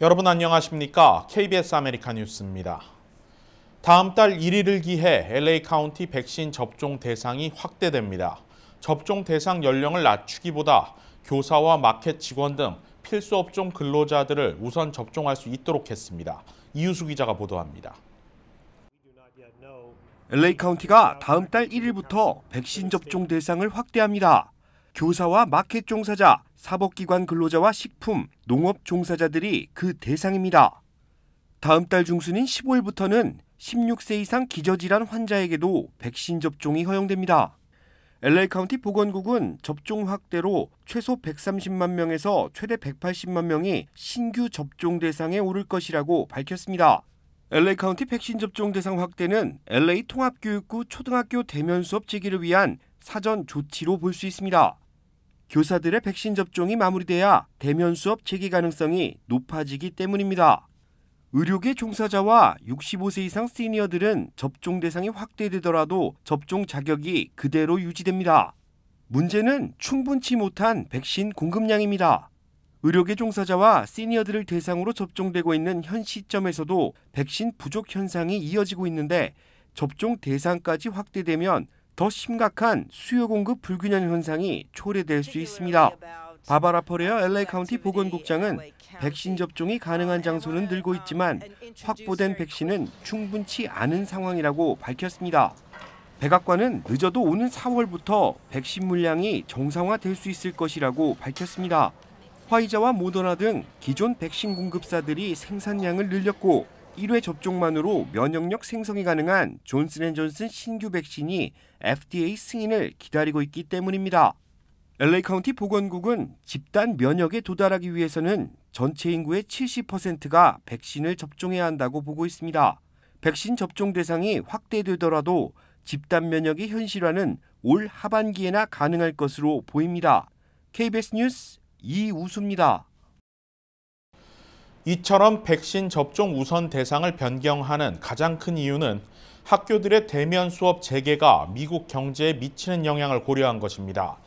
여러분 안녕하십니까? KBS 아메리카 뉴스입니다. 다음 달 1일을 기해 LA 카운티 백신 접종 대상이 확대됩니다. 접종 대상 연령을 낮추기보다 교사와 마켓 직원 등 필수 업종 근로자들을 우선 접종할 수 있도록 했습니다. 이유수 기자가 보도합니다. LA 카운티가 다음 달 1일부터 백신 접종 대상을 확대합니다. 교사와 마켓 종사자, 사법기관 근로자와 식품, 농업 종사자들이 그 대상입니다. 다음 달 중순인 15일부터는 16세 이상 기저질환 환자에게도 백신 접종이 허용됩니다. LA 카운티 보건국은 접종 확대로 최소 130만 명에서 최대 180만 명이 신규 접종 대상에 오를 것이라고 밝혔습니다. LA 카운티 백신 접종 대상 확대는 LA 통합교육구 초등학교 대면 수업 재개를 위한 사전 조치로 볼 수 있습니다. 교사들의 백신 접종이 마무리돼야 대면 수업 재개 가능성이 높아지기 때문입니다. 의료계 종사자와 65세 이상 시니어들은 접종 대상이 확대되더라도 접종 자격이 그대로 유지됩니다. 문제는 충분치 못한 백신 공급량입니다. 의료계 종사자와 시니어들을 대상으로 접종되고 있는 현 시점에서도 백신 부족 현상이 이어지고 있는데 접종 대상까지 확대되면 더 심각한 수요 공급 불균형 현상이 초래될 수 있습니다. 바바라 퍼레어 LA 카운티 보건국장은 백신 접종이 가능한 장소는 늘고 있지만 확보된 백신은 충분치 않은 상황이라고 밝혔습니다. 백악관은 늦어도 오는 4월부터 백신 물량이 정상화될 수 있을 것이라고 밝혔습니다. 화이자와 모더나 등 기존 백신 공급사들이 생산량을 늘렸고 1회 접종만으로 면역력 생성이 가능한 존슨앤존슨 신규 백신이 FDA 승인을 기다리고 있기 때문입니다. LA 카운티 보건국은 집단 면역에 도달하기 위해서는 전체 인구의 70%가 백신을 접종해야 한다고 보고 있습니다. 백신 접종 대상이 확대되더라도 집단 면역의 현실화는 올 하반기에나 가능할 것으로 보입니다. KBS 뉴스 이우수입니다. 이처럼 백신 접종 우선 대상을 변경하는 가장 큰 이유는 학교들의 대면 수업 재개가 미국 경제에 미치는 영향을 고려한 것입니다.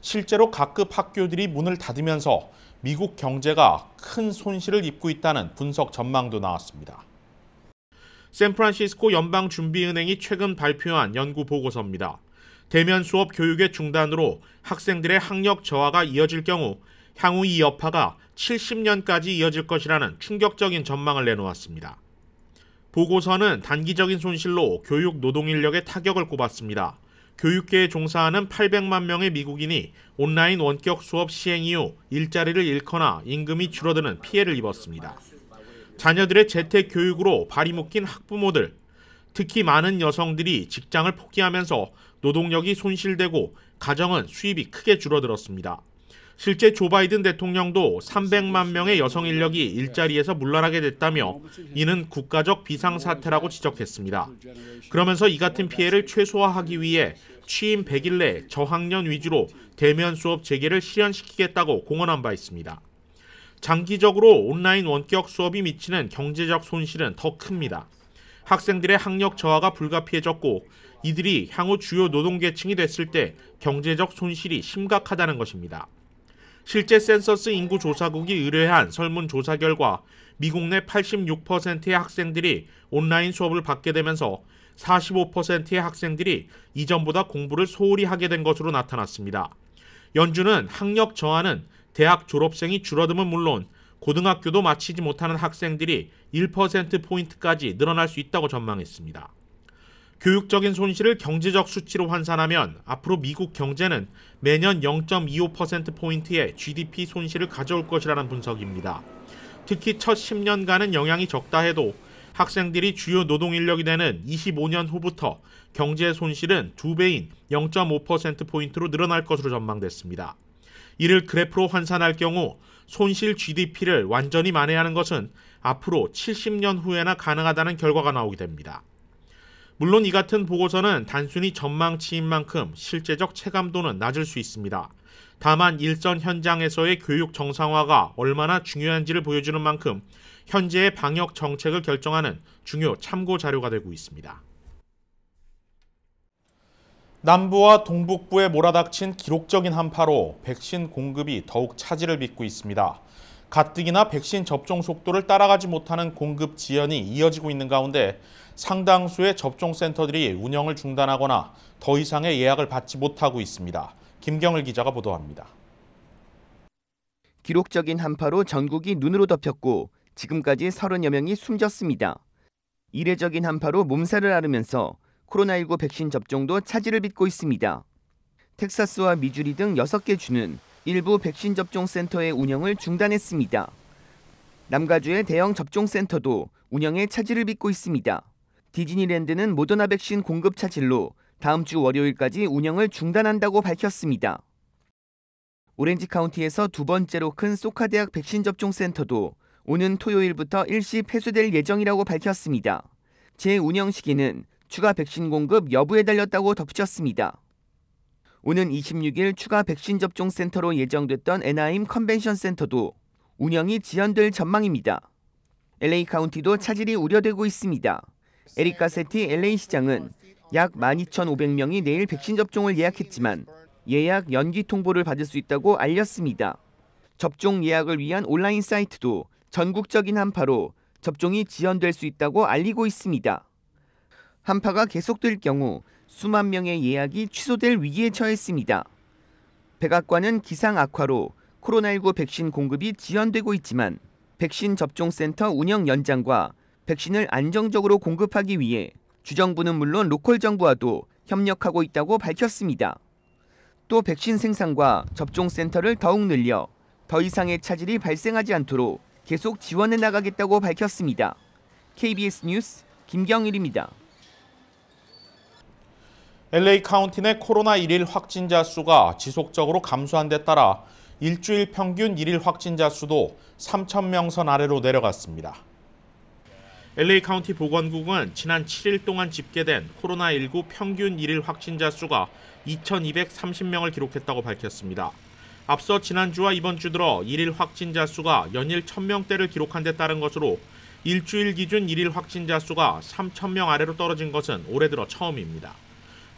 실제로 각급 학교들이 문을 닫으면서 미국 경제가 큰 손실을 입고 있다는 분석 전망도 나왔습니다. 샌프란시스코 연방준비은행이 최근 발표한 연구 보고서입니다. 대면 수업 교육의 중단으로 학생들의 학력 저하가 이어질 경우 향후 이 여파가 70년까지 이어질 것이라는 충격적인 전망을 내놓았습니다. 보고서는 단기적인 손실로 교육 노동인력의 타격을 꼽았습니다. 교육계에 종사하는 800만 명의 미국인이 온라인 원격 수업 시행 이후 일자리를 잃거나 임금이 줄어드는 피해를 입었습니다. 자녀들의 재택 교육으로 발이 묶인 학부모들, 특히 많은 여성들이 직장을 포기하면서 노동력이 손실되고 가정은 수입이 크게 줄어들었습니다. 실제 조 바이든 대통령도 300만 명의 여성 인력이 일자리에서 물러나게 됐다며 이는 국가적 비상사태라고 지적했습니다. 그러면서 이 같은 피해를 최소화하기 위해 취임 100일 내 저학년 위주로 대면 수업 재개를 실현시키겠다고 공언한 바 있습니다. 장기적으로 온라인 원격 수업이 미치는 경제적 손실은 더 큽니다. 학생들의 학력 저하가 불가피해졌고 이들이 향후 주요 노동계층이 됐을 때 경제적 손실이 심각하다는 것입니다. 실제 센서스 인구조사국이 의뢰한 설문조사 결과 미국 내 86%의 학생들이 온라인 수업을 받게 되면서 45%의 학생들이 이전보다 공부를 소홀히 하게 된 것으로 나타났습니다. 연준은 학력 저하는 대학 졸업생이 줄어듦은 물론 고등학교도 마치지 못하는 학생들이 1%포인트까지 늘어날 수 있다고 전망했습니다. 교육적인 손실을 경제적 수치로 환산하면 앞으로 미국 경제는 매년 0.25%포인트의 GDP 손실을 가져올 것이라는 분석입니다. 특히 첫 10년간은 영향이 적다 해도 학생들이 주요 노동인력이 되는 25년 후부터 경제 손실은 2배인 0.5%포인트로 늘어날 것으로 전망됐습니다. 이를 그래프로 환산할 경우 손실 GDP를 완전히 만회하는 것은 앞으로 70년 후에나 가능하다는 결과가 나오게 됩니다. 물론 이 같은 보고서는 단순히 전망치인 만큼 실제적 체감도는 낮을 수 있습니다. 다만 일선 현장에서의 교육 정상화가 얼마나 중요한지를 보여주는 만큼 현재의 방역 정책을 결정하는 중요 참고 자료가 되고 있습니다. 남부와 동북부에 몰아닥친 기록적인 한파로 백신 공급이 더욱 차질을 빚고 있습니다. 가뜩이나 백신 접종 속도를 따라가지 못하는 공급 지연이 이어지고 있는 가운데 상당수의 접종센터들이 운영을 중단하거나 더 이상의 예약을 받지 못하고 있습니다. 김경을 기자가 보도합니다. 기록적인 한파로 전국이 눈으로 덮였고 지금까지 30여 명이 숨졌습니다. 이례적인 한파로 몸살을 앓으면서 코로나19 백신 접종도 차질을 빚고 있습니다. 텍사스와 미주리 등 6개 주는 일부 백신 접종 센터의 운영을 중단했습니다. 남가주의 대형 접종센터도 운영에 차질을 빚고 있습니다. 디즈니랜드는 모더나 백신 공급 차질로 다음 주 월요일까지 운영을 중단한다고 밝혔습니다. 오렌지 카운티에서 두 번째로 큰 소카대학 백신 접종 센터도 오는 토요일부터 일시 폐쇄될 예정이라고 밝혔습니다. 재운영 시기는 추가 백신 공급 여부에 달렸다고 덧붙였습니다. 오는 26일 추가 백신 접종 센터로 예정됐던 애나임 컨벤션 센터도 운영이 지연될 전망입니다. LA 카운티도 차질이 우려되고 있습니다. 에릭 가세티 LA 시장은 약 12,500명이 내일 백신 접종을 예약했지만 예약 연기 통보를 받을 수 있다고 알렸습니다. 접종 예약을 위한 온라인 사이트도 전국적인 한파로 접종이 지연될 수 있다고 알리고 있습니다. 한파가 계속될 경우 수만 명의 예약이 취소될 위기에 처했습니다. 백악관은 기상 악화로 코로나19 백신 공급이 지연되고 있지만 백신 접종센터 운영 연장과 백신을 안정적으로 공급하기 위해 주정부는 물론 로컬 정부와도 협력하고 있다고 밝혔습니다. 또 백신 생산과 접종센터를 더욱 늘려 더 이상의 차질이 발생하지 않도록 계속 지원해 나가겠다고 밝혔습니다. KBS 뉴스 김경일입니다. LA 카운티 내 코로나 일일 확진자 수가 지속적으로 감소한 데 따라 일주일 평균 일일 확진자 수도 3,000명 선 아래로 내려갔습니다. LA 카운티 보건국은 지난 7일 동안 집계된 코로나19 평균 일일 확진자 수가 2,230명을 기록했다고 밝혔습니다. 앞서 지난주와 이번 주 들어 일일 확진자 수가 연일 1,000명대를 기록한 데 따른 것으로 일주일 기준 일일 확진자 수가 3,000명 아래로 떨어진 것은 올해 들어 처음입니다.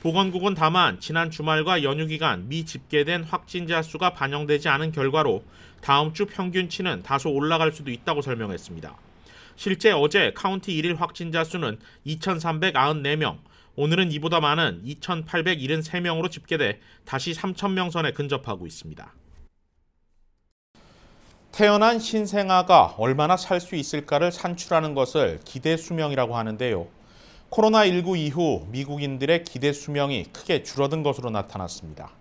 보건국은 다만 지난 주말과 연휴 기간 미집계된 확진자 수가 반영되지 않은 결과로 다음 주 평균치는 다소 올라갈 수도 있다고 설명했습니다. 실제 어제 카운티 일일 확진자 수는 2,394명, 오늘은 이보다 많은 2,873명으로 집계돼 다시 3,000명 선에 근접하고 있습니다. 태어난 신생아가 얼마나 살 수 있을까를 산출하는 것을 기대 수명이라고 하는데요. 코로나19 이후 미국인들의 기대 수명이 크게 줄어든 것으로 나타났습니다.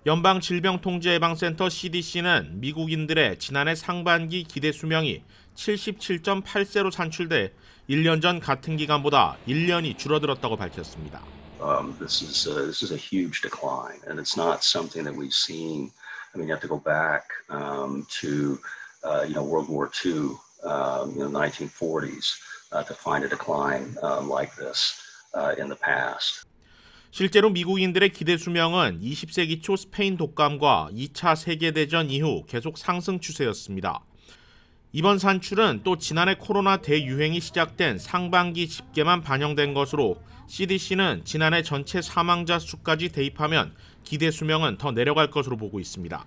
연방질병통제예방센터 CDC는 미국인들의 지난해 상반기 기대 수명이 77.8세로 산출돼 1년 전 같은 기간보다 1년이 줄어들었다고 밝혔습니다. This is a huge decline, and it's not something that we've seen. I mean, you have to go back to World War II, 1940s, to find a decline like this in the past. 실제로 미국인들의 기대 수명은 20세기 초 스페인 독감과 2차 세계대전 이후 계속 상승 추세였습니다. 이번 산출은 또 지난해 코로나 대유행이 시작된 상반기 집계만 반영된 것으로 CDC는 지난해 전체 사망자 수까지 대입하면 기대 수명은 더 내려갈 것으로 보고 있습니다.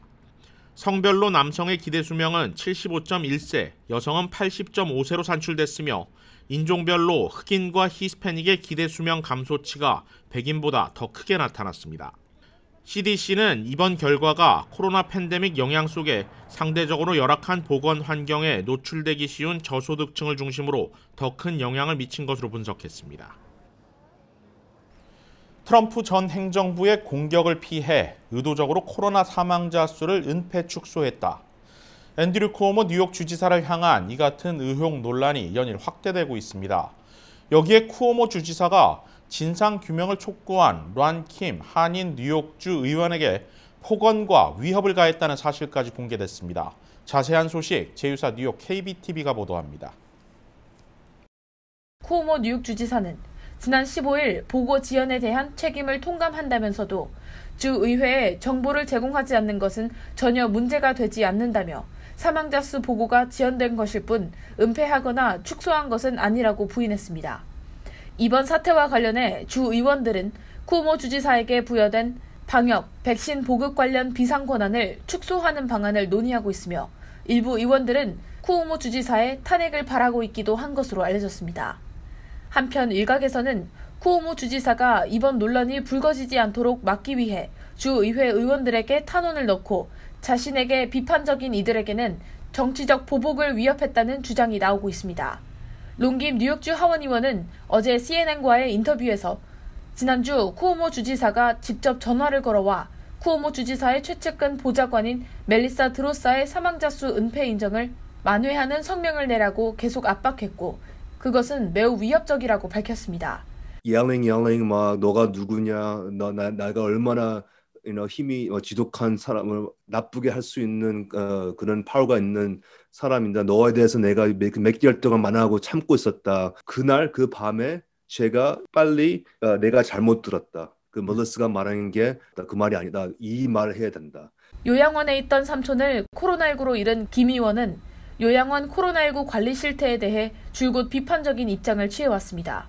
성별로 남성의 기대 수명은 75.1세, 여성은 80.5세로 산출됐으며 인종별로 흑인과 히스패닉의 기대 수명 감소치가 백인보다 더 크게 나타났습니다. CDC는 이번 결과가 코로나 팬데믹 영향 속에 상대적으로 열악한 보건 환경에 노출되기 쉬운 저소득층을 중심으로 더 큰 영향을 미친 것으로 분석했습니다. 트럼프 전 행정부의 공격을 피해 의도적으로 코로나 사망자 수를 은폐 축소했다. 앤드류 쿠오모 뉴욕 주지사를 향한 이 같은 의혹 논란이 연일 확대되고 있습니다. 여기에 쿠오모 주지사가 진상규명을 촉구한 란 킴 한인 뉴욕주 의원에게 폭언과 위협을 가했다는 사실까지 공개됐습니다. 자세한 소식 제휴사 뉴욕 KBTV가 보도합니다. 쿠오모 뉴욕 주지사는 지난 15일 보고 지연에 대한 책임을 통감한다면서도 주 의회에 정보를 제공하지 않는 것은 전혀 문제가 되지 않는다며 사망자 수 보고가 지연된 것일 뿐 은폐하거나 축소한 것은 아니라고 부인했습니다. 이번 사태와 관련해 주 의원들은 쿠오모 주지사에게 부여된 방역, 백신 보급 관련 비상 권한을 축소하는 방안을 논의하고 있으며 일부 의원들은 쿠오모 주지사의 탄핵을 바라고 있기도 한 것으로 알려졌습니다. 한편 일각에서는 쿠오모 주지사가 이번 논란이 불거지지 않도록 막기 위해 주의회 의원들에게 탄원을 넣고 자신에게 비판적인 이들에게는 정치적 보복을 위협했다는 주장이 나오고 있습니다. 롱김 뉴욕주 하원 의원은 어제 CNN과의 인터뷰에서 지난주 쿠오모 주지사가 직접 전화를 걸어와 쿠오모 주지사의 최측근 보좌관인 멜리사 드로사의 사망자 수 은폐 인정을 만회하는 성명을 내라고 계속 압박했고 그것은 매우 위협적이라고 밝혔습니다. yelling 막 너가 누구냐, 내가 얼마나 힘이 지독한 사람을 나쁘게 할 수 있는 그런 파워가 있는 사람인데 너에 대해서 내가 몇 개월 동안 만나고 참고 있었다. 그날 그 밤에 제가 빨리 내가 잘못 들었다. 그 멜리사가 말하는 게 그 말이 아니다. 이 말을 해야 된다. 요양원에 있던 삼촌을 코로나19로 잃은 김 의원은 요양원 코로나19 관리 실태에 대해 줄곧 비판적인 입장을 취해왔습니다.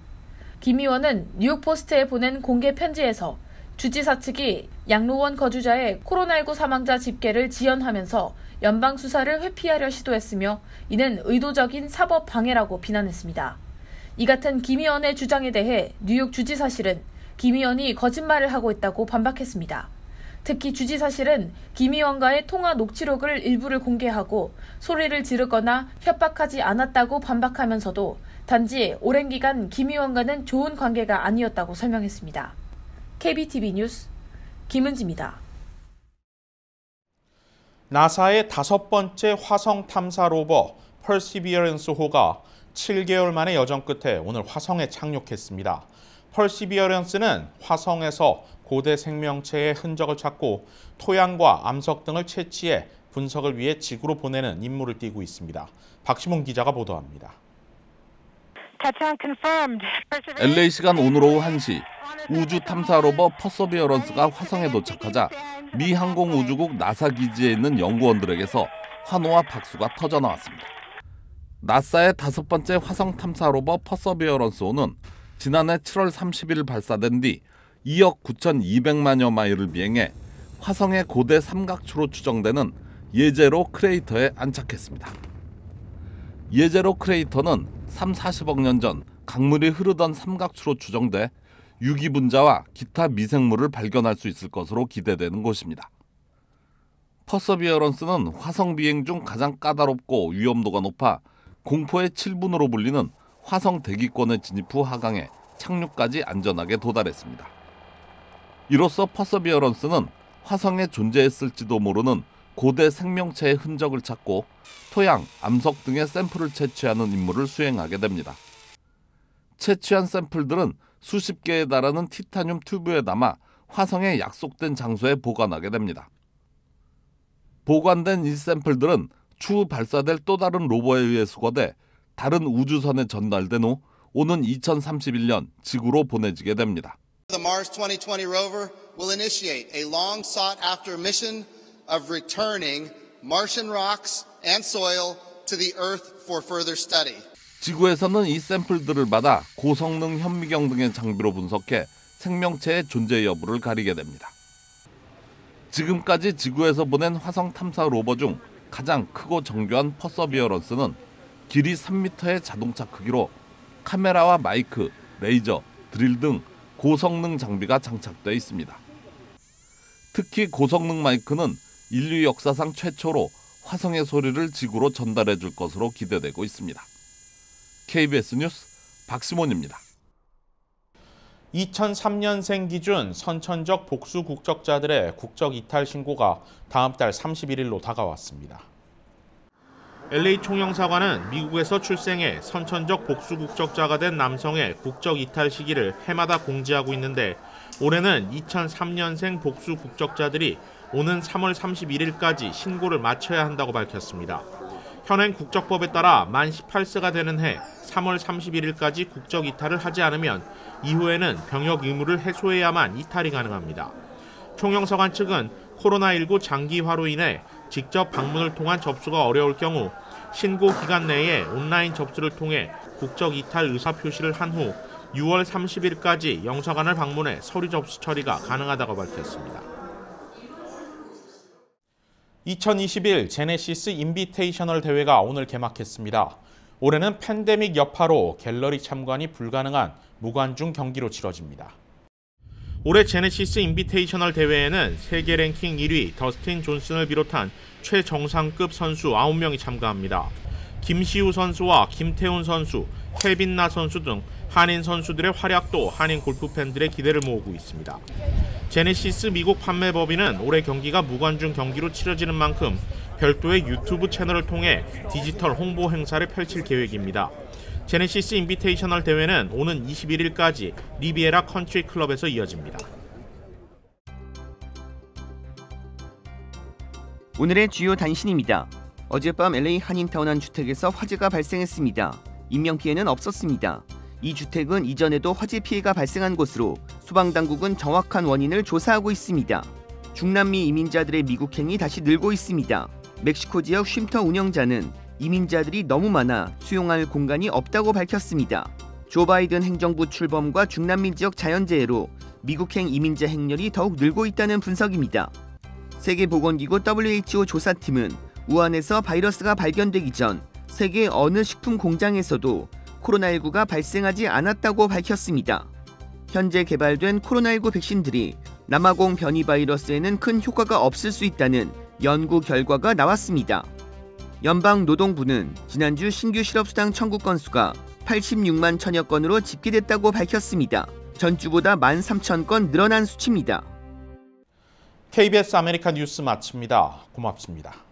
김 의원은 뉴욕포스트에 보낸 공개 편지에서 주지사 측이 양로원 거주자의 코로나19 사망자 집계를 지연하면서 연방 수사를 회피하려 시도했으며 이는 의도적인 사법 방해라고 비난했습니다. 이 같은 김 의원의 주장에 대해 뉴욕 주지사실은 김 의원이 거짓말을 하고 있다고 반박했습니다. 특히 주지사실은 김 의원과의 통화 녹취록을 일부를 공개하고 소리를 지르거나 협박하지 않았다고 반박하면서도 단지 오랜 기간 김 의원과는 좋은 관계가 아니었다고 설명했습니다. KBTV 뉴스 김은지입니다. 나사의 5번째 화성 탐사 로버 퍼시비어런스호가 7개월 만의 여정 끝에 오늘 화성에 착륙했습니다. 퍼시비어런스는 화성에서 고대 생명체의 흔적을 찾고 토양과 암석 등을 채취해 분석을 위해 지구로 보내는 임무를 띠고 있습니다. 박시문 기자가 보도합니다. LA 시간 오늘 오후 1시 우주 탐사 로버 퍼서비어런스가 화성에 도착하자 미 항공우주국 나사 기지에 있는 연구원들에게서 환호와 박수가 터져 나왔습니다. 나사의 5번째 화성 탐사 로버 퍼서비어런스호는 지난해 7월 30일 발사된 뒤 2억 9,200만여 마일을 비행해 화성의 고대 삼각추로 추정되는 예제로 크레이터에 안착했습니다. 예제로 크레이터는 40억 년 전 강물이 흐르던 삼각추로 추정돼 유기분자와 기타 미생물을 발견할 수 있을 것으로 기대되는 곳입니다. 퍼서비어런스는 화성 비행 중 가장 까다롭고 위험도가 높아 공포의 7분으로 불리는 화성 대기권에 진입 후 하강해 착륙까지 안전하게 도달했습니다. 이로써 퍼서비어런스는 화성에 존재했을지도 모르는 고대 생명체의 흔적을 찾고 토양, 암석 등의 샘플을 채취하는 임무를 수행하게 됩니다. 채취한 샘플들은 수십 개에 달하는 티타늄 튜브에 담아 화성의 약속된 장소에 보관하게 됩니다. 보관된 이 샘플들은 추후 발사될 또 다른 로버에 의해 수거돼 다른 우주선에 전달된 후 오는 2031년 지구로 보내지게 됩니다. The Mars 2020 rover will initiate a long sought after mission of returning Martian rocks and soil to the Earth for further study. 지구에서는 이 샘플들을 받아 고성능 현미경 등의 장비로 분석해 생명체의 존재 여부를 가리게 됩니다. 지금까지 지구에서 보낸 화성 탐사 로버 중 가장 크고 정교한 퍼서비어런스는 길이 3m의 자동차 크기로 카메라와 마이크, 레이저, 드릴 등 고성능 장비가 장착돼 있습니다. 특히 고성능 마이크는 인류 역사상 최초로 화성의 소리를 지구로 전달해 줄 것으로 기대되고 있습니다. KBS 뉴스 박시몬입니다. 2003년생 기준 선천적 복수 국적자들의 국적 이탈 신고가 다음 달 31일로 다가왔습니다. LA 총영사관은 미국에서 출생해 선천적 복수 국적자가 된 남성의 국적 이탈 시기를 해마다 공지하고 있는데 올해는 2003년생 복수 국적자들이 오는 3월 31일까지 신고를 마쳐야 한다고 밝혔습니다. 현행 국적법에 따라 만 18세가 되는 해 3월 31일까지 국적 이탈을 하지 않으면 이후에는 병역 의무를 해소해야만 이탈이 가능합니다. 총영사관 측은 코로나19 장기화로 인해 직접 방문을 통한 접수가 어려울 경우 신고 기간 내에 온라인 접수를 통해 국적 이탈 의사 표시를 한 후 6월 30일까지 영사관을 방문해 서류 접수 처리가 가능하다고 밝혔습니다. 2021 제네시스 인비테이셔널 대회가 오늘 개막했습니다. 올해는 팬데믹 여파로 갤러리 참관이 불가능한 무관중 경기로 치러집니다. 올해 제네시스 인비테이셔널 대회에는 세계 랭킹 1위 더스틴 존슨을 비롯한 최정상급 선수 9명이 참가합니다. 김시우 선수와 김태훈 선수, 케빈나 선수 등 한인 선수들의 활약도 한인 골프 팬들의 기대를 모으고 있습니다. 제네시스 미국 판매법인은 올해 경기가 무관중 경기로 치러지는 만큼 별도의 유튜브 채널을 통해 디지털 홍보 행사를 펼칠 계획입니다. 제네시스 인비테이셔널 대회는 오는 21일까지 리비에라 컨트리 클럽에서 이어집니다. 오늘의 주요 단신입니다. 어젯밤 LA 한인타운 한 주택에서 화재가 발생했습니다. 인명피해는 없었습니다. 이 주택은 이전에도 화재 피해가 발생한 곳으로 소방당국은 정확한 원인을 조사하고 있습니다. 중남미 이민자들의 미국행이 다시 늘고 있습니다. 멕시코 지역 쉼터 운영자는 이민자들이 너무 많아 수용할 공간이 없다고 밝혔습니다. 조 바이든 행정부 출범과 중남미 지역 자연재해로 미국행 이민자 행렬이 더욱 늘고 있다는 분석입니다. 세계보건기구 WHO 조사팀은 우한에서 바이러스가 발견되기 전 세계 어느 식품 공장에서도 코로나19가 발생하지 않았다고 밝혔습니다. 현재 개발된 코로나19 백신들이 남아공 변이 바이러스에는 큰 효과가 없을 수 있다는 연구 결과가 나왔습니다. 연방노동부는 지난주 신규 실업수당 청구 건수가 86만 천여 건으로 집계됐다고 밝혔습니다. 전주보다 13,000건 늘어난 수치입니다. KBS 아메리카 뉴스 마칩니다. 고맙습니다.